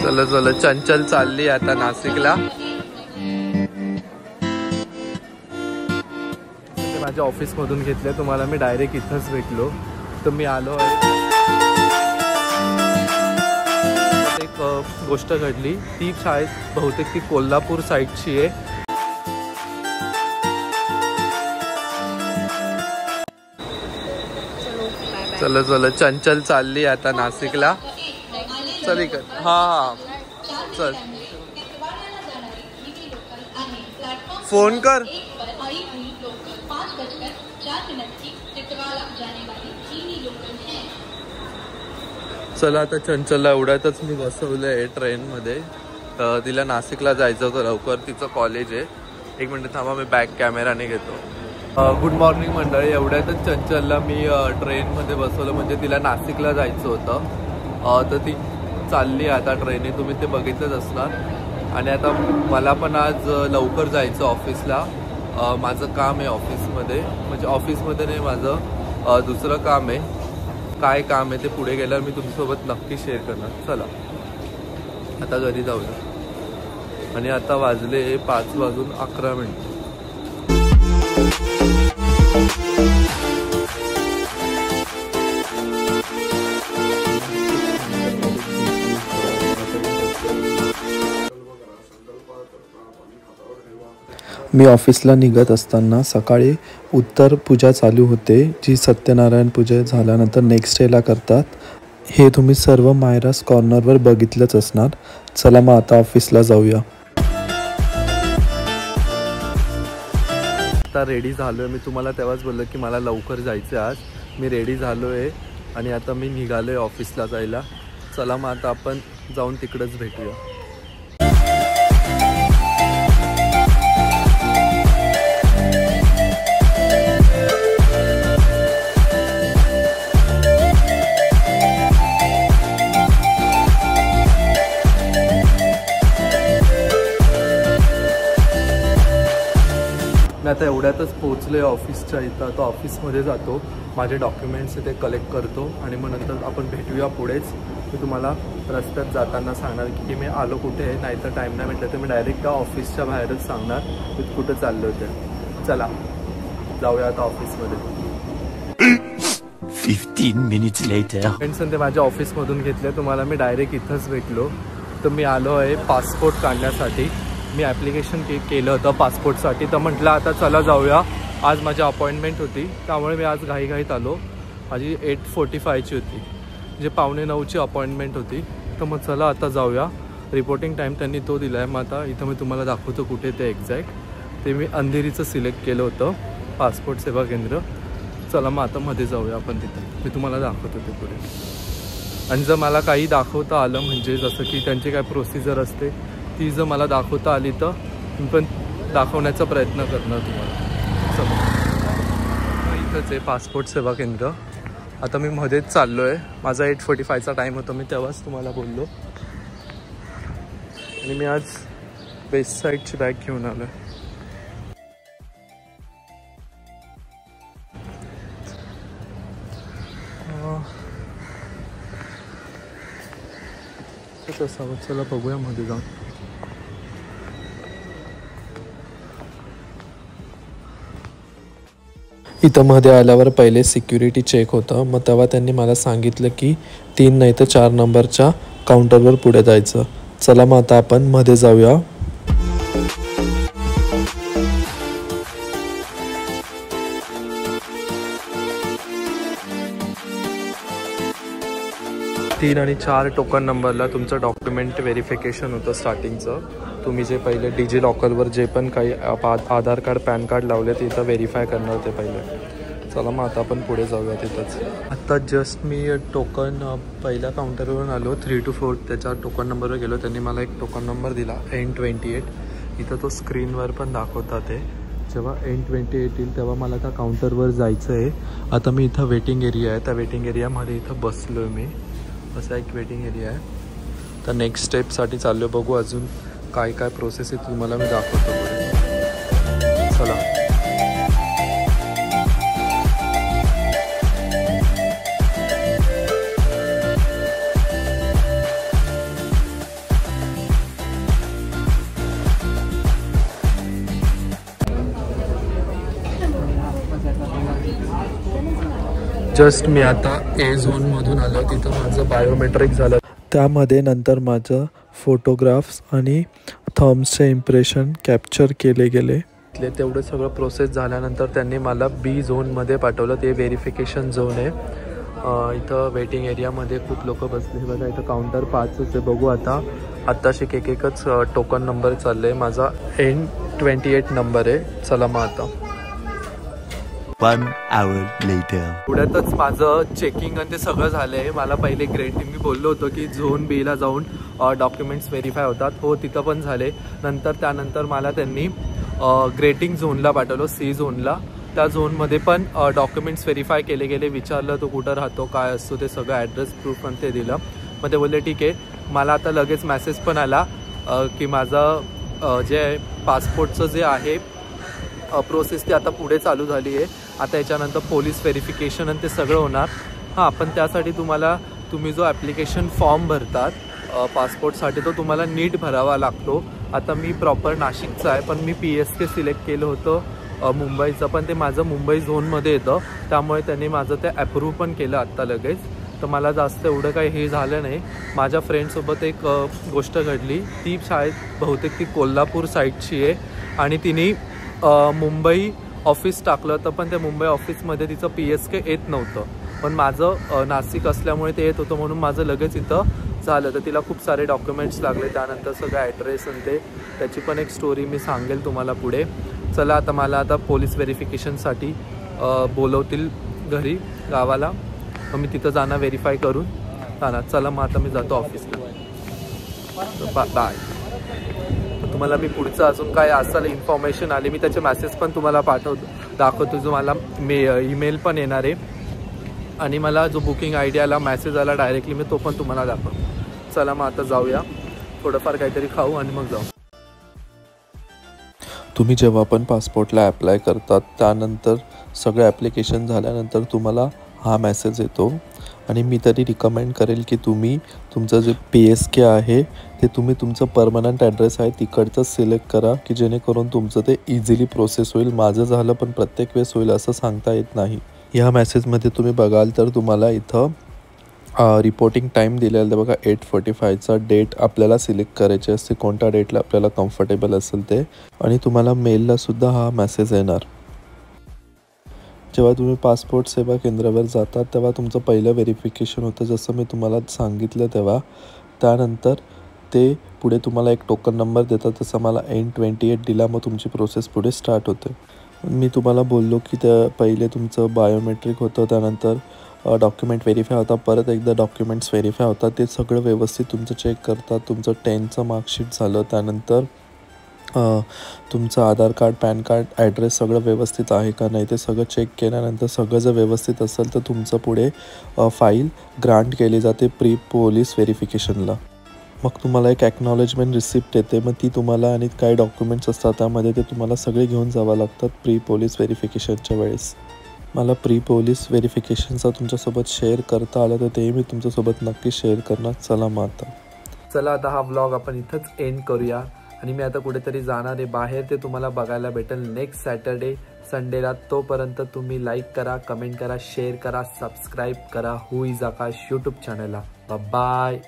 चलो चलो चंचल चालली आता नाशिकला। माझ्या ऑफिस मधून घेतले, तुम्हाला मी डायरेक्ट इथंच भेटलो तर मी आलो आहे। एक गोष्ट घडली, ती शाळेत बहुतेक ती कोल्हापूर साईडची आहे। चलो चलो चंचल चालली आता नाशिकला। चल इकडे, हा चल फोन कर। चला आता चंचलला एवढ्यातच मी बसवलंय ट्रेन मध्ये, तिला नाशिकला जायचं होतं लवकर, तिचं कॉलेज आहे। एक मिनिट थांबा, मी बॅक कॅमेराने घेतो। गुड मॉर्निंग मंडळी, एवढ्यातच चंचलला मी ट्रेनमध्ये बसवलं, म्हणजे तिला नाशिकला जायचं होतं। तर ती चालली आता ट्रेनने, तुम्ही ते बघितलंच असणार। आणि आता मला पण आज लवकर जायचं ऑफिसला, माझं काम आहे ऑफिसमध्ये, म्हणजे ऑफिसमध्ये नाही, माझं दुसरं काम आहे। काय काम आहे ते पुढे गेल्यावर मी तुमच्यासोबत नक्की शेअर करणार। चला आता घरी जाऊया। आणि आता वाजले 5:11 मी ऑफिसला निघत असताना सकाळी उत्तर पूजा चालू होते, जी सत्यनारायण पूजा झाल्यानंतर नेक्स्ट डेला करतात। हे तुम्ही सर्व मायरास कॉर्नरवर बघितलंच असणार। चला मग आता ऑफिसला जाऊया। आता रेडी झालोय मी, तुम्हाला तेव्हाच बोललो की मला लवकर जायचं आज। मी रेडी झालोय आणि आता मी निघालोय ऑफिसला जायला। चला मग आता आपण जाऊन तिकडेच भेटूया। मी आता एवढ्यातच पोहोचले ऑफिसच्या इथं। आता ऑफिसमध्ये जातो, माझे डॉक्युमेंट्स ते कलेक्ट करतो आणि मग नंतर आपण भेटूया पुढेच। मी तुम्हाला रस्त्यात जाताना सांगणार की मी आलो कुठे आहे, नाहीतर टाईम नाही भेटलं तर मी डायरेक्ट त्या ऑफिसच्या बाहेरच सांगणार की कुठं चालले होते। चला जाऊया आता ऑफिसमध्ये। 15 minutes later फ्रेंड्स ते माझ्या ऑफिसमधून घेतले, तुम्हाला मी डायरेक्ट इथंच भेटलो तर मी आलो आहे पासपोर्ट काढण्यासाठी। मी ॲप्लिकेशन केलं होतं पासपोर्टसाठी, तर म्हटलं आता चला जाऊया। आज माझी अपॉइंटमेंट होती त्यामुळे मी आज घाईघाईत आलो। माझी 8:45ची होती, म्हणजे 8:45ची अपॉइंटमेंट होती। तर मग चला आता जाऊया। रिपोर्टिंग टाईम त्यांनी तो दिला आहे। मग आता इथं मी तुम्हाला दाखवतो कुठे ते एक्झॅक्ट। ते मी अंधेरीचं सिलेक्ट केलं होतं, पासपोर्ट सेवा केंद्र। चला मग आता मध्ये जाऊया आपण, तिथं मी तुम्हाला दाखवतो ते पुढे। आणि जर मला काही दाखवता आलं, म्हणजे जसं की त्यांची काय प्रोसिजर असते ती जर मला दाखवता आली तर मी पण दाखवण्याचा प्रयत्न करणार तुम्हाला। चला इथंच आहे पासपोर्ट सेवा केंद्र। आता मी मध्येच चाललो आहे, माझा 8:45चा टाईम होता, मी तेव्हाच तुम्हाला बोललो। आणि मी आज वेस्ट साईडची बॅग घेऊन आलो आहे। कसं असावं, चला बघूया मध्ये जाऊन। इथं मध्ये आल्यावर पहिले सिक्युरिटी चेक होतं, मग तेव्हा त्यांनी मला सांगितलं की 3 नाही तर 4 नंबरच्या काउंटरवर पुढे जायचं। चला मग आता आपण मध्ये जाऊया। तीन आणि 4 टोकन नंबरला तुमचं डॉक्युमेंट व्हेरिफिकेशन होतं स्टार्टिंगचं। तुम्ही जे पहिले डिजी लॉकरवर जे पण काही आधार कार्ड पॅन कार्ड लावले ते इथं व्हेरीफाय करणार होते पहिले। चला मग आता आपण पुढे जाऊया तिथंच। आता जस्ट मी टोकन पहिल्या काउंटरवरून आलो, 3 to 4 त्याच्या टोकन नंबरवर गेलो। त्यांनी मला एक टोकन नंबर दिला N28। इथं तो स्क्रीनवर पण दाखवता ते। जेव्हा N28 येईल तेव्हा मला त्या काउंटरवर जायचं आहे। आता मी इथं वेटिंग एरिया आहे, त्या वेटिंग एरियामध्ये इथं बसलो आहे मी। असा एक वेटिंग एरिया आहे। तर नेक्स्ट स्टेपसाठी चाललो, बघू अजून काय काय प्रोसेस आहे तुम्हाला मी दाखवतो पुढे। चला जस्ट मी आता ए झोनमधून आलो, तिथं माझं बायोमेट्रिक झालं. त्यामध्ये नंतर माझं फोटोग्राफ्स आणि थम्सचे इम्प्रेशन कॅप्चर केले गेले. तेवढं सगळं प्रोसेस झाल्यानंतर त्यांनी मला बी झोनमध्ये पाठवलं. ते व्हेरिफिकेशन झोन आहे. इथं वेटिंग एरियामध्ये खूप लोक बसले बघा. इथं काउंटर 5च आहे. बघू आता आत्ताशी एकच टोकन नंबर चाललं आहे. माझा N28 नंबर आहे. चला मग आता 1 hour later. पुढ्यातच माझं चेकिंग आणि ते सगळं झालं आहे. मला पहिले ग्रेटिंग मी बोललो होतो की झोन बीला जाऊन डॉक्युमेंट्स व्हेरीफाय होतात. हो तिथं पण झाले. त्यानंतर मला त्यांनी ग्रेटिंग झोनला पाठवलं, सी झोनला. त्या झोनमध्ये पण डॉक्युमेंट्स व्हेरीफाय केले गेले. विचारलं तो कुठं राहतो, काय असतो, ते सगळं ॲड्रेस प्रूफ पण ते दिलं. मग ते बोलले ठीक आहे. मला आता लगेच मेसेज पण आला की माझं जे पासपोर्टचं जे आहे प्रोसेस ती आता पुढे चालू झाली आहे. आता याच्यानंतर पोलीस व्हेरिफिकेशन आणि ते सगळं होणार. हां, पण त्यासाठी तुम्ही जो ॲप्लिकेशन फॉर्म भरतात पासपोर्टसाठी तो तुम्हाला नीट भरावा लागतो. आता मी प्रॉपर नाशिकचा आहे, पण मी PSK सिलेक्ट केलं होतं मुंबईचं, पण ते माझं मुंबई झोनमध्ये येतं. त्यामुळे त्यांनी माझं ते ॲप्रूव्ह पण केलं आत्ता लगेच. तर मला जास्त एवढं काही हे झालं नाही. माझ्या फ्रेंडसोबत एक गोष्ट घडली. ती शाळेत बहुतेक ती कोल्हापूर साईडची आहे आणि तिने मुंबई ऑफिस टाकलं होतं, पण त्या मुंबई ऑफिसमध्ये तिचं PSK येत नव्हतं. पण माझं नाशिक असल्यामुळे ते येत होतं, म्हणून माझं लगेच इथं झालं. तर तिला खूप सारे डॉक्युमेंट्स लागले. त्यानंतर सगळं ॲड्रेस आणि त्याची पण एक स्टोरी मी सांगेल तुम्हाला पुढे. चला आता मला पोलीस व्हेरिफिकेशनसाठी बोलवतील घरी गावाला. मग मी तिथं जाणं व्हेरीफाय करून जाणार. चला मग आता मी जातो ऑफिसला. बाय. तुम्हाला मी पुढचं अजून काय असेल इन्फॉर्मेशन आली मी त्याचे मेसेज पण तुम्हाला दाखवतो. जो मला ईमेल पण येणार आहे आणि मला जो बुकिंग ID आला, मेसेज आला डायरेक्टली, मी तो पण तुम्हाला दाखवतो. चला मग आता जाऊया, थोडंफार काहीतरी खाऊ आणि मग जाऊ. तुम्ही जेव्हा पण पासपोर्टला ॲप्लाय करतात त्यानंतर सगळं ॲप्लिकेशन झाल्यानंतर तुम्हाला हा मेसेज येतो. आणि मी तरी रिकमेंड करेल की तुम्ही तुमचं जे PSK आहे ते तुम्ही तुमचं परमनंट ॲड्रेस आहे तिकडचं सिलेक्ट करा, की जेणेकरून तुमचं ते इझिली प्रोसेस होईल. माझं झालं, पण प्रत्येक वेळेस होईल असं सांगता येत नाही. ह्या मेसेजमध्ये तुम्ही बघाल तर तुम्हाला इथं रिपोर्टिंग टाईम दिलेला बघा 8:45चा डेट आपल्याला सिलेक्ट करायची असते, कोणत्या डेटला आपल्याला कम्फर्टेबल असेल ते. आणि तुम्हाला मेललासुद्धा हा मेसेज येणार. जेव्हा तुम्ही पासपोर्ट सेवा केंद्रावर जातात तेव्हा तुमचं पहिलं व्हेरिफिकेशन होतं, जसं मी तुम्हाला सांगितलं तेव्हा. त्यानंतर ते पुढे तुम्हाला एक टोकन नंबर देतात, तसं मला N28 दिला. मग तुमची प्रोसेस पुढे स्टार्ट होते. मी तुम्हाला बोललो की पहिले तुमचं बायोमेट्रिक होतं, त्यानंतर डॉक्युमेंट व्हेरीफाय होता, परत एकदा डॉक्युमेंट्स व्हेरीफाय होतात. ते सगळं व्यवस्थित तुमचं चेक करतात. तुमचं 10चं मार्कशीट झालं, त्यानंतर तुमचं आधार कार्ड, पॅन कार्ड, ॲड्रेस सगळं व्यवस्थित आहे का नाही ते सगळं चेक केल्यानंतर सगळं जर व्यवस्थित असेल तर तुमचं पुढे फाईल ग्रांट केली जाते प्री पोलीस व्हेरिफिकेशनला. मग तुम्हाला एक ॲक्नॉलेजमेंट रिसिप्ट येते. मग ती तुम्हाला आणि काही डॉक्युमेंट्स असतात त्यामध्ये ते तुम्हाला सगळे घेऊन जावं लागतात प्री पोलीस व्हेरिफिकेशनच्या वेळेस. मला प्री पोलीस व्हेरिफिकेशनचा तुमच्यासोबत शेअर करता आलं तर ते मी तुमच्यासोबत नक्की शेअर करणार. चला आता हा व्लॉग आपण इथंच एंड करूया. आणि मी आता कुठेतरी जाणार आहे बाहेर, ते तुम्हाला बघायला भेटेल नेक्स्ट सॅटर्डे संडेला. तोपर्यंत तुम्ही लाईक करा, कमेंट करा, शेअर करा, सबस्क्राईब करा हू इज आकाश यूट्यूब चॅनलला. बाय.